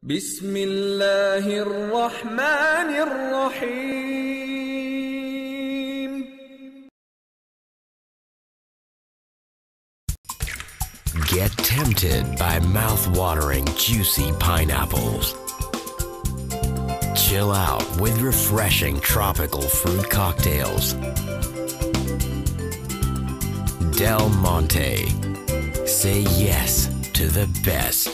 بسم اللہ الرحمن الرحیم. Get tempted by mouth-watering, juicy pineapples. Chill out with refreshing tropical fruit cocktails. Del Monte. Say yes to the best.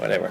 whatever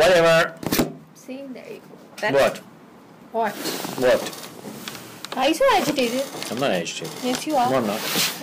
whatever See, there you go. what Are you so agitated? I'm not agitated. Yes you are. No I'm not.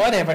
whatever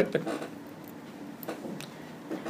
it, but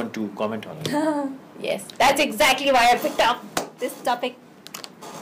one to comment on it. Yes, that's exactly why I picked up this topic.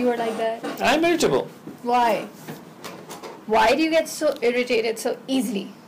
you are like that. I'm irritable. Why? Why do you get so irritated so easily?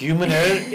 Human error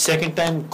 second time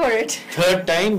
for it. third time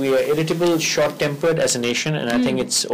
we are irritable, short tempered as a nation, and I think it's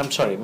I'm sorry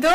2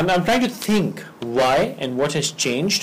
I'm trying to think why and what has changed.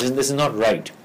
This is not right.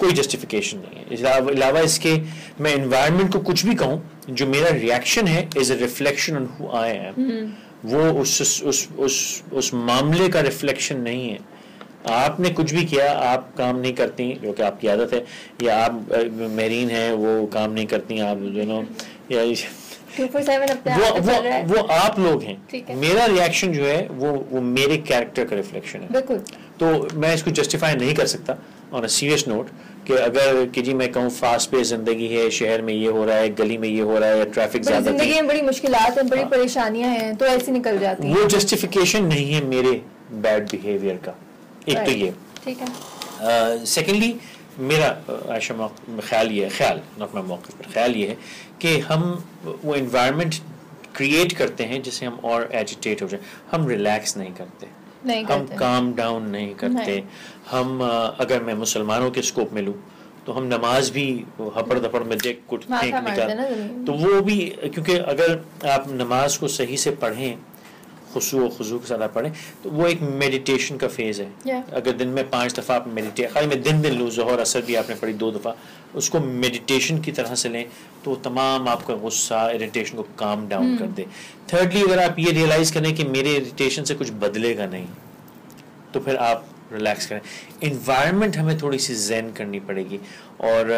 کوئی justification نہیں ہے. علاوہ اس کے میں environment کو کچھ بھی کہوں, جو میرا ریئیکشن ہے از a reflection on who I am, وہ اس معاملے کا ریفلیکشن نہیں ہے. آپ نے کچھ بھی کیا, آپ کام نہیں کرتی جو کہ آپ کی عادت ہے, یا آپ مہرین ہیں وہ کام نہیں کرتی, آپ یو نو یا وہ آپ لوگ ہیں. میرا ریئیکشن جو ہے وہ میرے کیریکٹر کا ریفلیکشن ہے. بالکل. تو میں اس کو جسٹیفائی نہیں کر سکتا آن اے سیریس نوٹ کہ اگر کہ جی میں کہوں فاسٹ پیس زندگی ہے, شہر میں یہ ہو رہا ہے, گلی میں یہ ہو رہا ہے, یا ٹریفک زیادہ ہے, زندگی میں بڑی مشکلات ہیں, بڑی پریشانیاں ہیں, تو ایسی نکل جاتی ہیں. وہ جسٹیفیکیشن نہیں ہے میرے بیڈ بیہیویئر کا. ایک تو یہ ٹھیک ہے. سیکنڈلی میرا عائشہ خیال یہ ہے, خیال ناٹ میں موقع پر خیال یہ ہے کہ ہم وہ انوائرمنٹ کریٹ کرتے ہیں جس سے ہم اور ایجیٹیٹ ہو جائیں. ہم ریلیکس نہیں کرتے, ہم کام ڈاؤن نہیں کرتے. ہم اگر میں مسلمانوں کے اسکوپ میں لوں تو ہم نماز بھی ہپڑ دپڑ میں دیکھ کچھ نکال, تو وہ بھی کیونکہ اگر آپ نماز کو صحیح سے پڑھیں, خشوع و خضوع کے ساتھ پڑھیں, تو وہ ایک میڈیٹیشن کا فیز ہے. اگر دن میں 5 دفعہ آپ میڈیٹیٹ, خالی میں دن لوں, ظہر اثر بھی آپ نے پڑھی 2 دفعہ, اس کو میڈیٹیشن کی طرح سے لیں تو تمام آپ کا غصہ اریٹیشن کو کام ڈاؤن کر دے. تھرڈلی اگر آپ یہ ریئلائز کریں کہ میرے اریٹیشن سے کچھ بدلے گا نہیں, تو پھر آپ ریلیکس کریں. انوائرمنٹ ہمیں تھوڑی سی زین کرنی پڑے گی, اور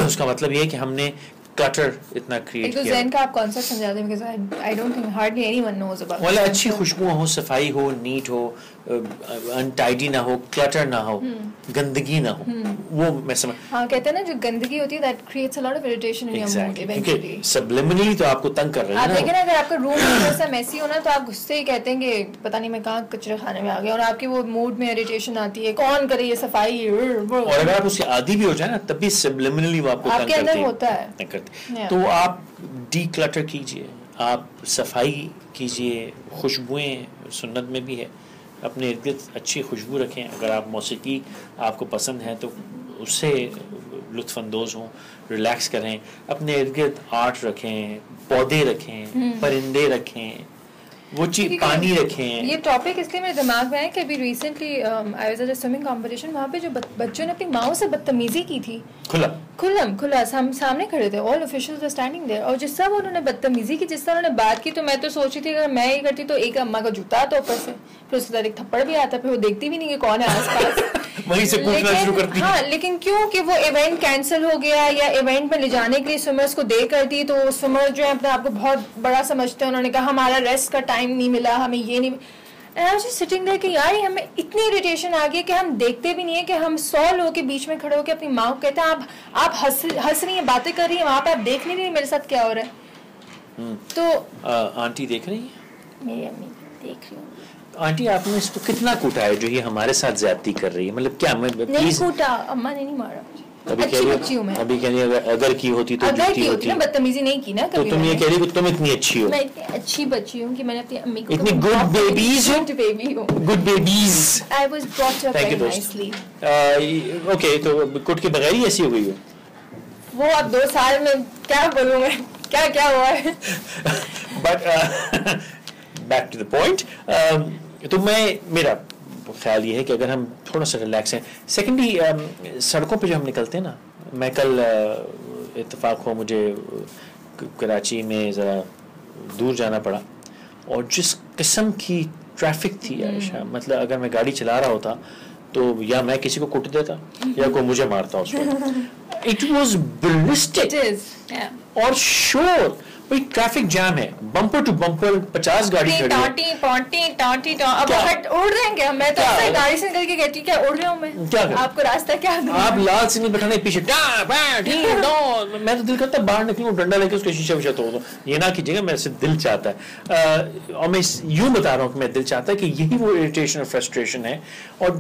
اس کا مطلب یہ ہے کہ ہم نے کلٹر اتنا کریٹ کیا. زین کا آپ کانسیپٹ سمجھا دیں, because I don't think hardly anyone knows about it. والا اچھی خوشبو ہو, صفائی ہو, نیٹ ہو, انٹائڈی نہ ہو, کلٹر نہ ہو, گندگی نہ ہو, وہ میں سمجھ. ہاں کہتے ہیں نا جو گندگی ہوتی ہے that creates a lot of irritation in your mood eventually. سبلیمنلی تو آپ کو تنگ کر رہے ہیں. آپ دیکھیں نا, اگر آپ کا روم تھوڑا سا میسی ہونا تو آپ غصے ہی کہتے ہیں کہ پتہ نہیں میں کہاں کچرے خانے میں آ گیا, اور آپ کے وہ موڈ میں اریٹیشن آتی ہے, کون کرے یہ صفائی. اور اگر آپ اس کے عادی بھی ہو جائیں نا, تب بھی سبلیمنلی وہ آپ کو تنگ کرتے ہیں. تو آپ ڈی کلٹر کیجئے, آپ صفائی کیجئے, خوشبوئیں سنت میں بھی ہے, اپنے ارد گرد اچھی خوشبو رکھیں. اگر آپ موسیقی آپ کو پسند ہے تو اس سے لطف اندوز ہوں, ریلیکس کریں. اپنے ارد گرد آرٹ رکھیں, پودے رکھیں, پرندے رکھیں, وہ چیز پانی رکھیں. یہ ٹاپک اس لیے میرے دماغ میں ہے کہ ابھی recently I was at a swimming competition, وہاں پہ جو بچوں نے اپنی ماؤں سے بدتمیزی کی تھی, کھلا سامنے کھڑے تھے, آل آفیشلز ور اسٹینڈنگ دیئر, اور جس طرح انہوں نے بدتمیزی کی, جس طرح انہوں نے بات کی, تو میں تو سوچ رہی تھی اگر میں یہ کرتی تو ایک اماں کا جوتا آتا اوپر سے, پھر اس کے بعد ایک تھپڑ بھی آتا, پھر وہ دیکھتی بھی نہیں کہ کون ہے آس پاس, وہیں سے پوچھنا شروع کرتی. ہاں لیکن کیوں کہ وہ ایونٹ کینسل ہو گیا, یا ایونٹ میں لے جانے کے لیے سوئمرس کو دے کر دی, تو سوئمر جو ہے اپنے آپ کو بہت بڑا سمجھتے ہیں, انہوں نے کہا ہمارا ریسٹ کا ٹائم نہیں ملا, ہمیں یہ نہیں. سٹنگ دیر کہ یار ہمیں اتنی اریٹیشن آ گئی کہ ہم دیکھتے بھی نہیں ہے کہ ہم 100 لوگوں کے بیچ میں کھڑے ہو کے اپنی ماں کو کہتے ہیں آپ ہنس رہی ہیں, باتیں کر رہی ہیں, وہاں پہ آپ دیکھ نہیں رہی میرے ساتھ کیا ہو رہا ہے. تو آنٹی دیکھ رہی ہیں, میری امی دیکھ رہی ہوں. آنٹی آپ نے اس کو کتنا کوٹا ہے جو یہ ہمارے ساتھ زیادتی کر رہی ہے, مطلب کیا میں نہیں کوٹا, اماں نے نہیں مارا, اچھی بچی ہوں میں. ابھی کہہ رہی اگر کی ہوتی تو اگر کی ہوتی نا, بدتمیزی نہیں کی نا کبھی. تو تم یہ کہہ رہی کہ تم اتنی اچھی ہو. میں اتنی اچھی بچی ہوں کہ میں نے اپنی امی کو اتنی good babies who, good babies. I was brought up very nicely. Okay, تو کٹ کے بغیر ہی ایسی ہو گئی ہو. وہ اب 2 سال میں کیا بولوں میں, کیا کیا ہوا ہے. But back to the point, تو میرا خیال یہ ہے کہ اگر ہم تھوڑا سا ریلیکس ہیں. سیکنڈلی سڑکوں پہ جو ہم نکلتے ہیں نا, میں کل اتفاق ہو مجھے کراچی میں ذرا دور جانا پڑا, اور جس قسم کی ٹریفک تھی عائشہ, مطلب اگر میں گاڑی چلا رہا ہوتا تو یا میں کسی کو کٹ دیتا یا کوئی مجھے مارتا اس وقت. اٹ واز بلسٹک اور شور. بھائی ٹریفک جام ہے, بمپر ٹو بمپر 50 گاڑی کھڑی ہے. ٹانٹی اب اڑ رہے ہیں کیا؟ میں تو گاڑی سے نکل کے کہتی کیا اڑ رہا ہوں میں, آپ کو راستہ کیا دوں, آپ لال سگنل پہ کھڑے پیچھے, میں تو دل کرتا ہے باہر نکلوں, ڈنڈا لے کے اس کا شیشہ ویشہ توڑ دوں. یہ نہ کیجیے گا, میرے سے دل چاہتا ہے, اور میں یوں بتا رہا ہوں کہ میں دل چاہتا ہے کہ یہی وہ اریٹیشن اور فرسٹریشن ہے, اور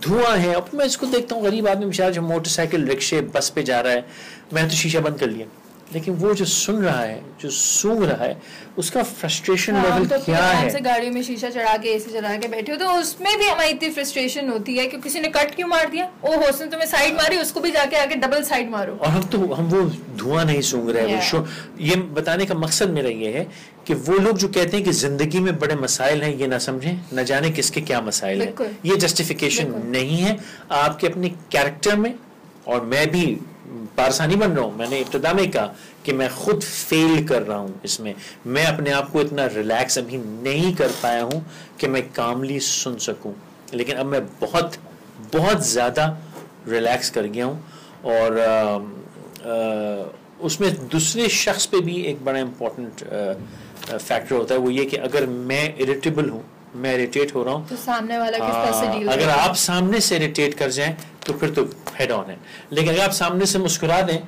دھواں ہے. اب میں اس کو دیکھتا ہوں, غریب آدمی بیچارہ جو موٹر سائیکل رکشے بس پہ جا رہا ہے, میں تو شیشہ بند کر لیا, لیکن وہ جو سن رہا ہے, جو سونگ رہا ہے, اس کا فرسٹریشن لیول کیا ہے. سے گاڑیوں میں شیشہ چڑھا کے اے سی چلا کے بیٹھے ہو تو اس میں بھی ہماری اتنی فرسٹریشن ہوتی ہے کہ کسی نے کٹ کیوں مار دیا, او حسن تمہیں سائیڈ ماری, اس کو بھی جا کے آگے ڈبل سائیڈ مارو. اور ہم وہ دھواں نہیں سونگ رہے. یہ بتانے کا مقصد میرا یہ ہے کہ وہ لوگ جو کہتے ہیں کہ زندگی میں بڑے مسائل ہیں, یہ نہ سمجھیں, نہ جانے کس کے کیا مسائل ہیں. یہ جسٹیفیکیشن نہیں ہے. آپ کے اپنے کیریکٹر میں اور میں بھی پارسا نہیں بن رہا ہوں. میں نے ابتدا میں کہا کہ میں خود فیل کر رہا ہوں اس میں اپنے آپ کو اتنا ریلیکس ابھی نہیں کر پایا ہوں کہ میں کاملی سن سکوں, لیکن اب میں بہت بہت زیادہ ریلیکس کر گیا ہوں. اور اس میں دوسرے شخص پہ بھی ایک بڑا امپورٹنٹ فیکٹر ہوتا ہے, وہ یہ کہ اگر میں اریٹیبل ہوں, میں اریٹیٹ ہو رہا ہوں, تو سامنے والا کس طرح سے ڈیل اگر آپ سامنے سے اریٹیٹ کر جائیں تو پھر تو ہیڈ آن ہے, لیکن اگر آپ سامنے سے مسکرا دیں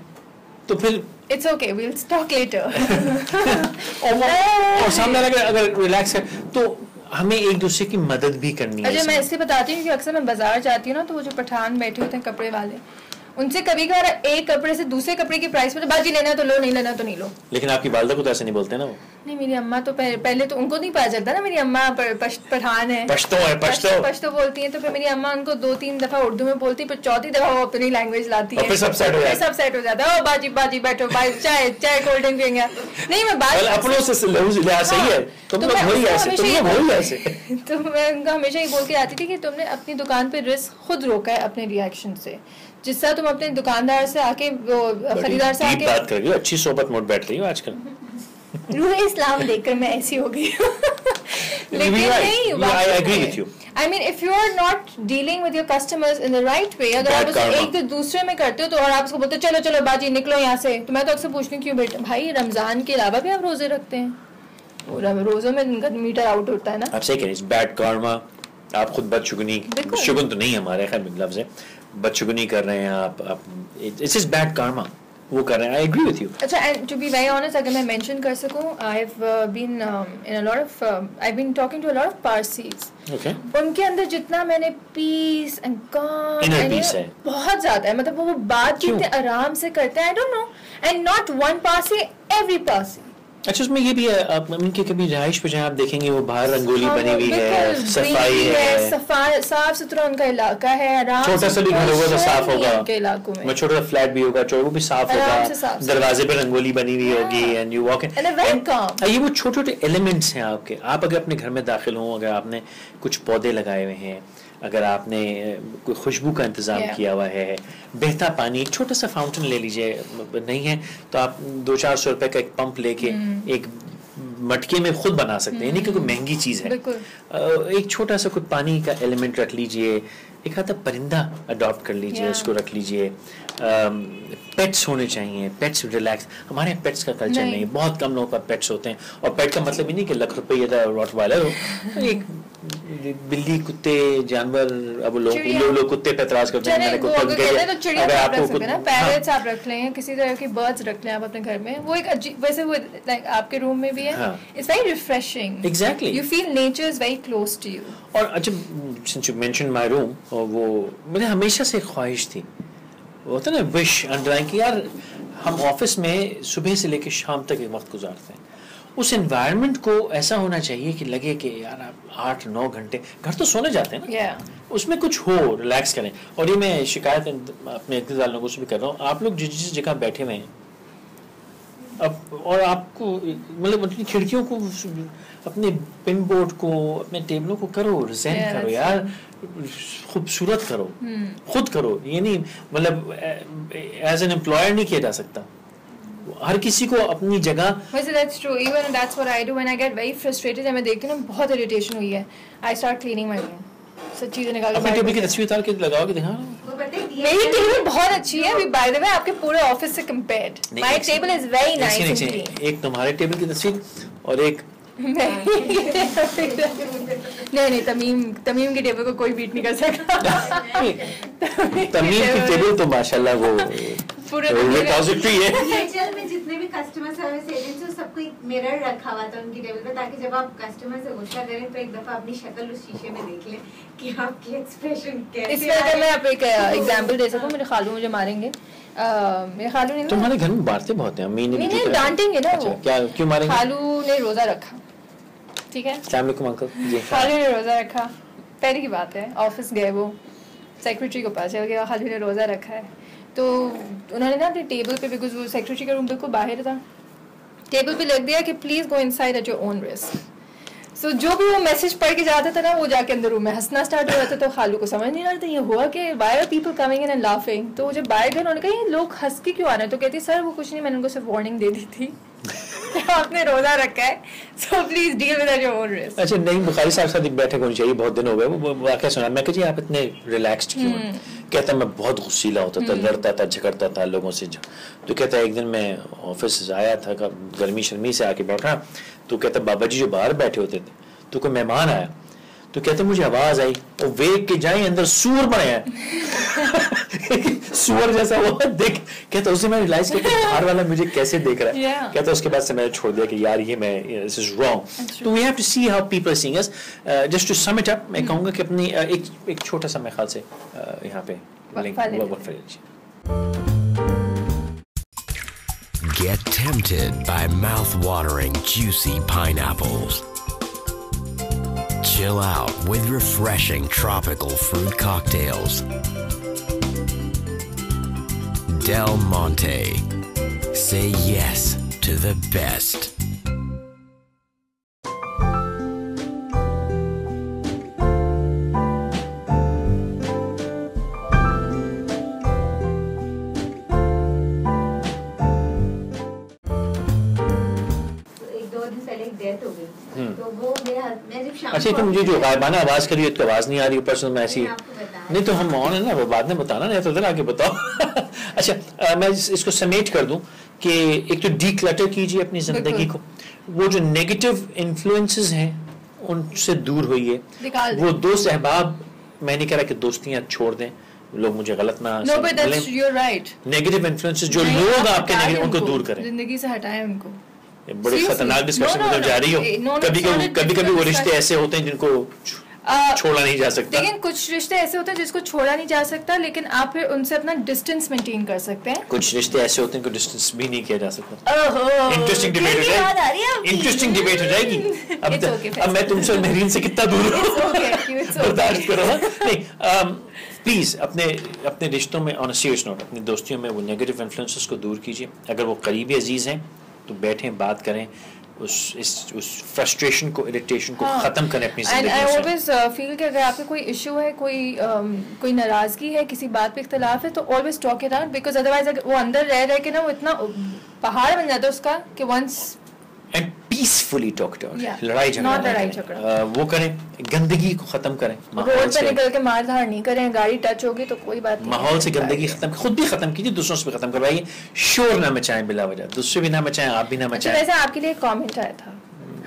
تو پھر It's okay, we'll talk later. اور سامنے والا اگر ریلیکس ہے تو ہمیں ایک دوسرے کی مدد بھی کرنی ہے. اچھا, میں اس لیے بتاتی ہوں کہ اکثر میں بازار جاتی ہوں نا, تو وہ جو پٹھان بیٹھے ہوتے ہیں کپڑے والے, ان سے کبھی کبھار ایک کپڑے سے دوسرے کپڑے کی پرائس میں باجی لینا ہے تو لو, نہیں لینا تو نہیں لو. لیکن آپ کی والدہ کو تو ایسے نہیں بولتے نا وہ. نہیں, میری اماں تو پہلے تو ان کو نہیں پتا چلتا نا میری اماں پٹھان ہے, پشتو بولتی ہیں, تو پھر میری اماں ان کو 2-3 دفعہ اردو میں بولتی, پھر چوتھی دفعہ وہ اپنی لینگویج لاتی ہے, سب سیٹ ہو جاتا ہے. باجی باجی بیٹھو, چائے کولڈ ڈرنک پئیں گے. نہیں, میں بات اپنوں سے لحاظ صحیح ہے, تو میں ان کو ہمیشہ یہ بول کے آتی تھی کہ تم نے اپنی دکان پہ رسک خود روکا ہے اپنے ریئیکشن سے, جس طرح تم اپنے دکاندار سے آ کے خریدار سے آ کے بات کر رہی ہو, اچھی صحبت موڈ بیٹھ رہی ہو آج کل. روح اسلام دیکھ کر میں ایسی ہو گئی ہوں. لیکن نہیں, I mean if you are not dealing with your customers in the right way, اگر آپ اسے ایک دوسرے میں کرتے ہو تو, اور آپ اس کو بولتے چلو چلو باجی نکلو یہاں سے, تو میں تو اکثر پوچھتی ہوں کیوں بیٹا بھائی, رمضان کے علاوہ بھی آپ روزے رکھتے ہیں, روزوں میں ان کا میٹر آؤٹ ہوتا ہے نا. آپ صحیح کہہ رہے ہیں, بیڈ کارما, آپ خود بدشگنی, شگن تو نہیں ہمارے خیر لفظ ہے, بدشگنی کر رہے ہیں آپ, اٹس از بیڈ کارما, وہ کر رہے ہیں. I agree with you. اچھا, and to be very honest, اگر میں mention کر سکوں, I've been in a lot of I've been talking to a lot of Parsis. Okay. ان کے اندر جتنا میں نے peace and calm, inner peace ہے, بہت زیادہ ہے. مطلب وہ بات جتنے آرام سے کرتے ہیں, I don't know, and not one Parsi, every Parsi. اچھا, اس میں یہ بھی ہے, آپ ان کے کبھی رہائش پہ جائیں آپ دیکھیں گے وہ باہر رنگولی بنی ہوئی ہے, صفائی ہے, صاف ستھرا ان کا علاقہ ہے, آرام, چھوٹا سا بھی گھر ہوگا تو صاف ہوگا, ان کے علاقوں میں چھوٹا سا فلیٹ بھی ہوگا وہ بھی صاف ہوگا, دروازے پہ رنگولی بنی ہوئی ہوگی, اینڈ یو واک ان. یہ وہ چھوٹے چھوٹے ایلیمنٹس ہیں آپ کے. آپ اگر اپنے گھر میں داخل ہوں, اگر آپ نے کچھ پودے لگائے ہوئے ہیں, اگر آپ نے کوئی خوشبو کا انتظام کیا ہوا ہے, بہتا پانی, ایک چھوٹا سا فاؤنٹین لے لیجئے, نہیں ہے تو آپ 200-400 روپے کا ایک پمپ لے کے ایک مٹکے میں خود بنا سکتے ہیں, نہیں کہ کوئی مہنگی چیز ہے. ایک چھوٹا سا کوئی پانی کا ایلیمنٹ رکھ لیجئے, ایک آدھا پرندہ اڈاپٹ کر لیجئے, اس کو رکھ لیجئے. پیٹس ہونے چاہیے, پیٹس ریلیکس. ہمارے یہاں پیٹس کا کلچر نہیں, بہت کم لوگوں کا پیٹس ہوتے ہیں, اور پیٹ کا مطلب ہی نہیں کہ ₹1,00,000 کا راٹ وائلر ہو, ایک بلی, کتے, جانور. اب لوگ کتے پہ اعتراض کرتے ہیں, پیرٹس آپ رکھ لیں, کسی طرح کی برڈز رکھ لیں آپ اپنے گھر میں, وہ ایک عجیب, ویسے وہ آپ کے روم میں بھی ہے, it's very refreshing. Exactly, you feel nature is very close to you. اور اچھا, since you mention my room, وہ مجھے ہمیشہ سے خواہش تھی, ہوتا نا وش انڈرلائن, کہ یار ہم آفس میں صبح سے لے کے شام تک ایک وقت گزارتے ہیں, اس انوائرمنٹ کو ایسا ہونا چاہیے کہ لگے کہ یار آپ 8-9 گھنٹے, گھر تو سونے جاتے ہیں نا, اس میں کچھ ہو, ریلیکس کریں. اور یہ میں شکایت اپنے اقتدار لوگوں سے بھی کر رہا ہوں, آپ لوگ جس جگہ بیٹھے ہوئے ہیں اب, اور آپ کو مطلب اپنی کھڑکیوں کو, اپنے پن بورڈ کو, اپنے ٹیبلوں کو کرو, ریزین کرو یار, خوبصورت کرو, خود کرو. یہ نہیں مطلب ایز این امپلائر نہیں کیا جا سکتا, ہر کسی کو اپنی جگہ. ویسے that's true, even that's what I do when I get very frustrated, جب میں دیکھتی ہوں بہت irritation ہوئی ہے, I start cleaning my room, سب چیزیں نکال کے. اپنے ٹیبل کی تصویر اتار کے لگاؤ کہ دکھا, میری ٹیبل بہت اچھی ہے, ابھی بائی دی وے آپ کے پورے آفس سے compared, my table is very nice and clean. ایک تمہارے ٹیبل کی تصویر اور ایک نہیں, تمیم کی ٹیبل کو کوئی بیٹ نہیں کر سکتا. تمیم کی ٹیبل تو ماشاءاللہ وہ پورے ریپوزیٹری ہے. ایچ میں جتنے بھی کسٹمر سروس ایجنٹس ہیں سب کو ایک مرر رکھا ہوا تھا ان کی ٹیبل پہ, تاکہ جب آپ کسٹمر سے غصہ کریں تو ایک دفعہ اپنی شکل اس شیشے میں دیکھ لیں کہ آپ کی ایکسپریشن کیسے. اس میں اگر میں آپ ایک ایگزامپل دے سکوں, میرے خالو مجھے ماریں گے, میرے خالو نے, تمہارے گھر میں بارتے بہت ہیں, امی نے ڈانٹیں گے نا, وہ کیا کیوں ماریں گے. خالو نے روزہ رکھا, ٹھیک ہے, السلام علیکم انکل جی, خالو نے روزہ رکھا, پہلی کی بات ہے, آفس گئے, وہ سیکریٹری کو پتا چل گیا خالو نے روزہ رکھا ہے, تو انہوں نے نا اپنی ٹیبل پہ, بیکاز وہ سیکریٹری کا روم بالکل باہر تھا, ٹیبل پہ لکھ دیا کہ please go inside at your own risk. So جو بھی وہ میسج پڑھ کے جاتا تھا نا وہ جا کے اندر روم میں ہنسنا اسٹارٹ ہو جاتا. تو خالو کو سمجھ نہیں آ رہا تھا یہ ہوا کہ why are people coming in and laughing. تو جب باہر گئے انہوں نے کہا یہ لوگ ہنس کے کیوں آ رہے ہیں؟ تو کہتی سر وہ کچھ نہیں, میں نے ان کو صرف وارننگ دے دی تھی آپ نے روزہ رکھا ہے, so please deal with your own risk. اچھا نہیں, بخاری صاحب ساتھ ایک بیٹھک ہونی چاہیے, بہت دن ہو گئے. وہ واقعہ سنا, میں کہ جی آپ اتنے ریلیکسڈ کیوں ہیں؟ کہتا میں بہت غصیلا ہوتا تھا, لڑتا تھا, جھگڑتا تھا لوگوں سے. تو کہتا ایک دن میں آفس آیا تھا, گرمی شرمی سے آ کے بیٹھا, تو کہتا بابا جی جو باہر بیٹھے ہوتے تھے تو کوئی مہمان آیا, تو کہتے مجھے آواز آئی اور ویگ کے جائیں اندر سور بنے ہیں سور جیسا وہ دیکھ. کہتا اس سے میں ریلائز کیا کہ باہر والا مجھے کیسے دیکھ رہا ہے. کہتا اس کے بعد سے میں نے چھوڑ دیا کہ یار یہ میں this is wrong. تو we have to see how people are seeing us. Just to sum it up, میں کہوں گا کہ اپنی ایک چھوٹا سا میں خیال سے یہاں پہ Get tempted by mouth-watering, juicy pineapples. Chill out with refreshing tropical fruit cocktails. Del Monte. Say yes to the best. اچھا تو مجھے جو غائبانہ آواز کری تو آواز نہیں آ رہی اوپر سے میں ایسی نہیں, تو ہم آن ہے نا, بعد میں بتانا نہیں تو ادھر آگے بتاؤ. اچھا میں اس کو سمیٹ کر دوں کہ ایک تو ڈی کلٹر کیجیے اپنی زندگی کو, وہ جو نیگیٹو انفلوئنسز ہیں ان سے دور ہوئیے. وہ دوست احباب, میں نہیں کہہ رہا کہ دوستیاں چھوڑ دیں, لوگ مجھے غلط نہ نیگیٹو انفلوئنسز جو لوگ آپ کے ان کو دور کریں, زندگی سے ہٹائیں ان کو. بڑی خطرناک ڈسکشن میں جا رہی ہو. کبھی وہ رشتے ایسے ہوتے ہیں جن کو چھوڑا نہیں جا سکتا, لیکن کچھ رشتے ایسے ہوتے ہیں جس کو چھوڑا نہیں جا سکتا, لیکن آپ پھر ان سے اپنا ڈسٹینس مینٹین کر سکتے ہیں. کچھ رشتے ایسے ہوتے ہیں کہ ڈسٹینس بھی نہیں کیا جا سکتا. انٹرسٹنگ ڈیبیٹ ہو جائے گی. اب میں تم سے مہرین سے کتنا دور ہوں, برداشت کرو. نہیں پلیز اپنے رشتوں میں آن اے سیریس نوٹ, اپنی دوستیوں میں وہ نیگیٹو انفلوئنسز کو دور کیجیے. اگر وہ قریبی عزیز ہیں تو بیٹھیں, بات کریں, اس فرسٹریشن کو, اریٹیشن کو ختم کریں اپنی زندگی سے. I always feel کہ اگر آپ کا کوئی ایشو ہے, کوئی ناراضگی ہے, کسی بات پہ اختلاف ہے, تو always talk it out, because otherwise وہ اندر رہ کے نا وہ اتنا پہاڑ بن جاتا ہے اس کا کہ once and peacefully talk it out. لڑائی جھگڑا وہ کریں, گندگی کو ختم کریں, روڈ پہ نکل کے مار دھاڑ نہیں کریں, گاڑی ٹچ ہوگی تو کوئی بات نہیں, ماحول سے گندگی ختم, خود بھی ختم کیجیے, دوسروں سے بھی ختم کروائیے. شور نہ مچائیں بلا وجہ, دوسرے بھی نہ مچائیں, آپ بھی نہ مچائیں. ویسے آپ کے لیے ایک کامنٹ آیا تھا,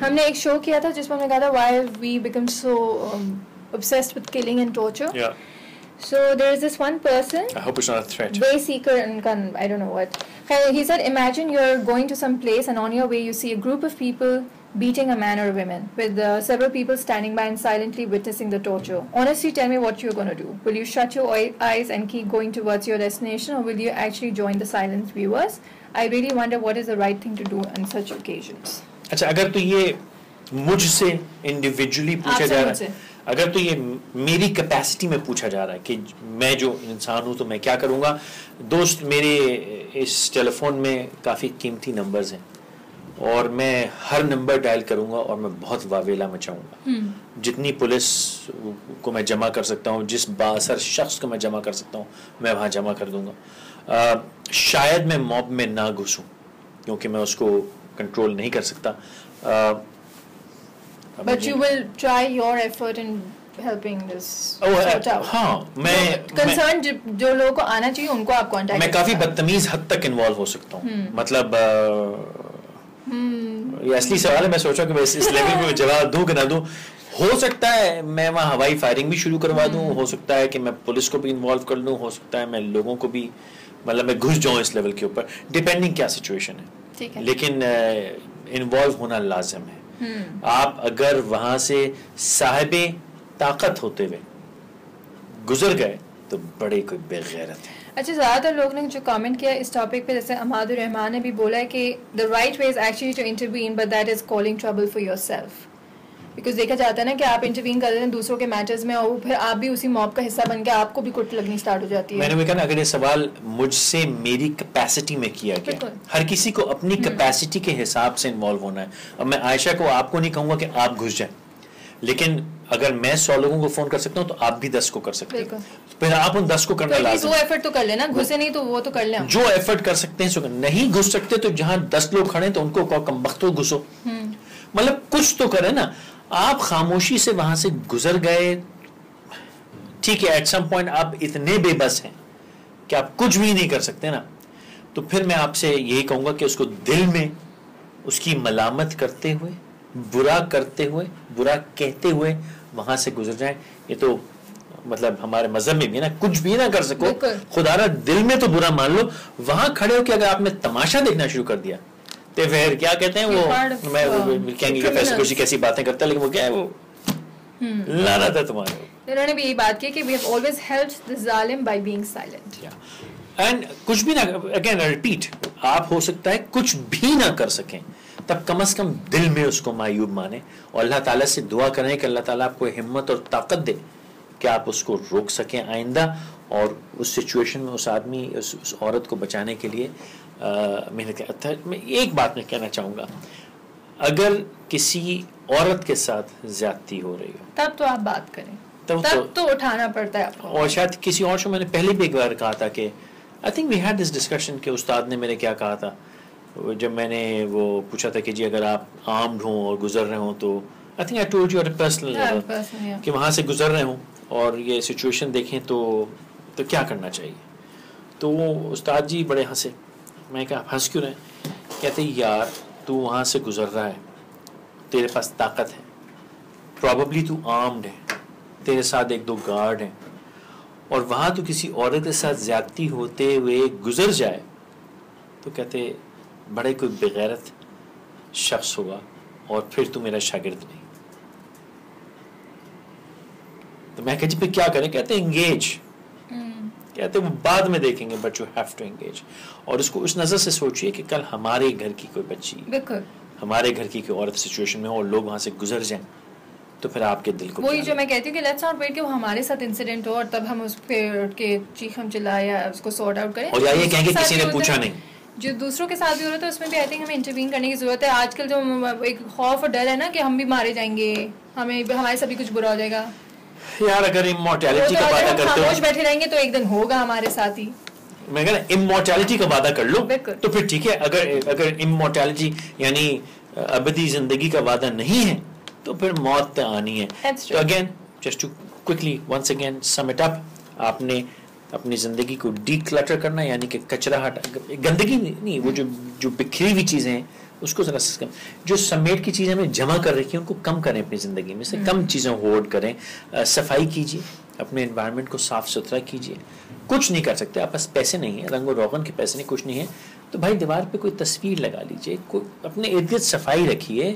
ہم نے ایک شو کیا تھا جس میں ہم نے کہا تھا why we become so obsessed with killing and torture. So there is this one person, I hope it's not a threat, way seeker and I don't know what. He said, imagine you're going to some place and on your way you see a group of people beating a man or a woman with several people standing by and silently witnessing the torture. Honestly, tell me what you're going to do. Will you shut your eyes and keep going towards your destination, or will you actually join the silent viewers? I really wonder what is the right thing to do on such occasions. اچھا اگر تو یہ مجھ سے individually پوچھا جا رہا ہے, اگر تو یہ میری کیپیسٹی میں پوچھا جا رہا ہے کہ میں جو انسان ہوں تو میں کیا کروں گا. دوست میرے اس ٹیلی فون میں کافی قیمتی نمبرز ہیں, اور میں ہر نمبر ڈائل کروں گا اور میں بہت واویلا مچاؤں گا. جتنی پولیس کو میں جمع کر سکتا ہوں, جس بااثر شخص کو میں جمع کر سکتا ہوں, میں وہاں جمع کر دوں گا. شاید میں موب میں نہ گھسوں کیونکہ میں اس کو کنٹرول نہیں کر سکتا. But you will try your effort in helping this sort out. ہاں میں concern جو لوگوں کو آنا چاہیے ان کو آپ کانٹیکٹ. میں کافی بدتمیز حد تک انوالو ہو سکتا ہوں. مطلب یہ اصلی سوال ہے, میں سوچا کہ میں اس لیول میں جواب دوں کہ نہ دوں. ہو سکتا ہے میں وہاں ہوائی فائرنگ بھی شروع کروا دوں, ہو سکتا ہے کہ میں پولیس کو بھی انوالو کر لوں, ہو سکتا ہے میں لوگوں کو بھی, مطلب میں گھس جاؤں اس لیول کے اوپر, ڈیپینڈنگ کیا سچویشن ہے. لیکن انوالو ہونا لازم ہے. آپ اگر وہاں سے صاحب طاقت ہوتے ہوئے گزر گئے تو بڑے کوئی بے غیرت ہے. اچھا, زیادہ تر لوگ نے جو کامنٹ کیا اس ٹاپک پہ, جیسے اماد الرحمان نے بھی بولا ہے کہ the right way is actually to intervene, but that is calling trouble for yourself. Because دیکھا جاتا ہے نا کہ آپ انٹروین کر رہے ہیں دوسروں کے میٹرز میں, اور پھر آپ بھی اسی موب کا حصہ بن کے آپ کو بھی کٹ لگنی اسٹارٹ ہو جاتی ہے. میں نے کہا نا, اگر یہ سوال مجھ سے میری کیپیسٹی میں کیا گیا, ہر کسی کو اپنی کیپیسٹی کے حساب سے انوالو ہونا ہے. اب میں عائشہ کو, آپ کو نہیں کہوں گا کہ آپ گھس جائیں, لیکن اگر میں 100 لوگوں کو فون کر سکتا ہوں تو آپ بھی 10 کو کر سکتے ہیں, پھر آپ ان 10 کو کرنا لازم. وہ ایفرٹ تو کر لینا, گھسے نہیں تو وہ تو کر لیں, جو ایفرٹ کر سکتے ہیں نہیں گھس سکتے تو جہاں 10 لوگ کھڑے تو ان کو کم بخت ہو گھسو, مطلب کچھ تو کرے نا. آپ خاموشی سے وہاں سے گزر گئے, ٹھیک ہے, ایٹ سم پوائنٹ آپ اتنے بے بس ہیں کہ آپ کچھ بھی نہیں کر سکتے نا, تو پھر میں آپ سے یہی کہوں گا کہ اس کو دل میں اس کی ملامت کرتے ہوئے, برا کرتے ہوئے, برا کہتے ہوئے وہاں سے گزر جائیں. یہ تو مطلب ہمارے مذہب میں بھی نا, کچھ بھی نہ کر سکو, خدا را دل میں تو برا مان لو. وہاں کھڑے ہو کہ اگر آپ نے تماشا دیکھنا شروع کر دیا تو پھر کیا کہتے ہیں وہ, میں کہیں گے کہ فیصل کوشی کیسی باتیں کرتا ہے, لیکن وہ کیا ہے, وہ لعنت ہے تمہارے. انہوں نے بھی یہی بات کی کہ we have always helped the ظالم by being silent. اینڈ کچھ بھی نہ, اگین ریپیٹ, آپ ہو سکتا ہے کچھ بھی نہ کر سکیں, تب کم از کم دل میں اس کو معیوب مانیں اور اللہ تعالیٰ سے دعا کریں کہ اللہ تعالیٰ آپ کو ہمت اور طاقت دے کہ آپ اس کو روک سکیں آئندہ, اور اس سچویشن میں اس آدمی اس عورت کو بچانے کے لیے محنت کریں. میں ایک بات میں کہنا چاہوں گا, اگر کسی عورت کے ساتھ زیادتی ہو رہی ہو تب تو آپ بات کریں, تب تو اٹھانا پڑتا ہے آپ کو. اور شاید کسی اور شو میں نے پہلے بھی ایک بار کہا تھا کہ I think we had this discussion کہ استاد نے میرے کیا کہا تھا جب میں نے وہ پوچھا تھا کہ جی اگر آپ آرمڈ ہوں اور گزر رہے ہوں تو I think I told you at a personal level کہ وہاں سے گزر رہے ہوں اور یہ سچویشن دیکھیں تو کیا کرنا چاہیے. تو وہ استاد جی بڑے ہنسے. میں کہا آپ ہنس کیوں رہے؟ کہتے یار تو وہاں سے گزر رہا ہے, تیرے پاس طاقت ہے, پراببلی تو آرمڈ ہے, تیرے ساتھ 1-2 گارڈ ہیں, اور وہاں تو کسی عورت کے ساتھ زیادتی ہوتے ہوئے گزر جائے تو کہتے بڑے کوئی بغیرت شخص ہوگا اور پھر تو میرا شاگرد نہیں. تو میں کہتی پھر کیا کریں؟ کہتے انگیج, کہتے وہ بعد میں دیکھیں گے, but you have to engage. اور اس کو اس نظر سے سوچئے کہ کل ہمارے گھر کی کوئی بچی, ہمارے گھر کی کوئی عورت سچویشن میں ہو اور لوگ وہاں سے گزر جائیں تو پھر آپ کے دل کو وہی جو میں کہتی ہوں کہ لیٹس ناٹ ویٹ کہ وہ ہمارے ساتھ انسیڈنٹ ہو اور تب ہم اس پہ اٹھ کے چیخم چلائے یا اس کو سارٹ آؤٹ کریں, اور یہ کہیں گے کسی نے پوچھا نہیں. جو دوسروں کے ساتھ بھی ہو رہا ہے اس میں بھی آئی تھنک ہمیں انٹروین کرنے کی ضرورت ہے. آج کل جو ایک خوف اور ڈر ہے نا کہ ہم بھی مارے جائیں گے, ہمارے سبھی کچھ برا ہو جائے گا. یار اگر امورٹیلٹی کا وعدہ کرتے ہو, خاموش بیٹھے رہیں گے تو ایک دن ہوگا ہمارے ساتھ ہی. میں کہہ رہا امورٹیلٹی کا وعدہ کر لو تو پھر ٹھیک ہے. اگر امورٹیلٹی یعنی ابدی زندگی کا وعدہ نہیں ہے تو پھر موت تو آنی ہے. تو again just to quickly once again sum it up, آپ نے اپنی زندگی کو ڈی کلٹر کرنا, یعنی کہ کچرا ہٹا, گندگی نہیں, وہ جو بکھری ہوئی چیزیں ہیں اس کو ذرا کم, جو سمیٹ کی چیزیں ہمیں جمع کر رکھی ہیں ان کو کم کریں اپنی زندگی میں سے, کم چیزیں ہولڈ کریں, صفائی کیجیے, اپنے انوائرمنٹ کو صاف ستھرا کیجیے. کچھ نہیں کر سکتے آپ پاس پیسے نہیں ہیں, رنگ و روغن کے پیسے نہیں, کچھ نہیں ہے تو بھائی دیوار پہ کوئی تصویر لگا لیجئے, اپنے ارد گرد صفائی رکھیے,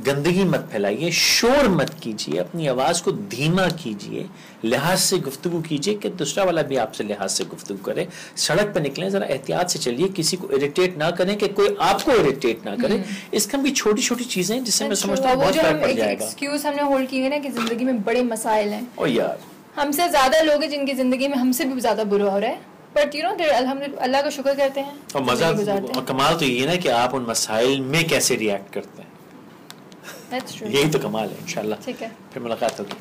گندگی مت پھیلائیے, شور مت کیجیے, اپنی آواز کو دھیما کیجیے, لحاظ سے گفتگو کیجیے کہ دوسرا والا بھی آپ سے لحاظ سے گفتگو کرے. سڑک پہ نکلیں ذرا احتیاط سے چلیے, کسی کو اریٹیٹ نہ کریں کہ کوئی آپ کو اریٹیٹ نہ کرے. اس کا بھی چھوٹی چھوٹی چیزیں جس سے میں سمجھتا ہوں بہت فرق پڑ جائے گا. ایکسکیوز ہم نے ہولڈ کیے نا کہ زندگی میں بڑے مسائل ہیں, او یار ہم سے زیادہ لوگ ہیں جن کی زندگی میں ہم سے بھی زیادہ برا ہو رہا ہے, بٹ یو نو الحمدللہ اللہ کا شکر کرتے ہیں. اور مزہ اور کمال تو یہ ہے نا کہ آپ ان مسائل میں کیسے ریئیکٹ کرتے ہیں, یہی تو کمال ہے. انشاءاللہ ٹھیک ہے, پھر ملاقات ہوگی.